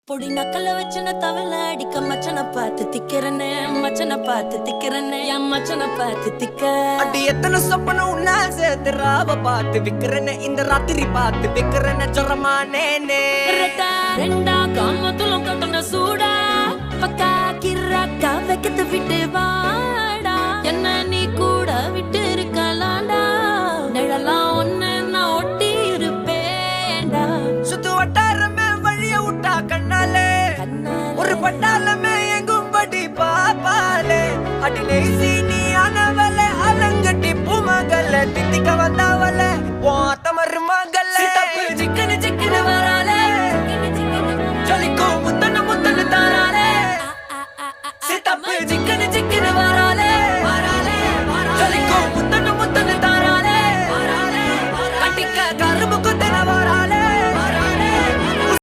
பொடி நக்கல வச்சன தவள அடிக்க மச்சன பார்த்து திக்கிறனே மச்சன பார்த்து திக்கிறனே என் மச்சன பார்த்து திக்க அடி எத்தனை சொப்பன உன்னா சேர்த்து ராவ பார்த்து விக்கிறனே இந்த ராத்திரி பார்த்து விக்கிறனே ஜொரமானே ரெண்டா காமத்துலம் கட்டண சூடா பக்கா கிராக்கா வைக்கத்து விட்டு வாடா என்ன நீ கூட விட்டு இருக்கலாண்டா நிழலாம் ஒன்னு நான் ஒட்டி இருப்பேன்டா சுத்து வட்டாரமே வழிய விட்டா கண்ணாலே ஒரு பட்டா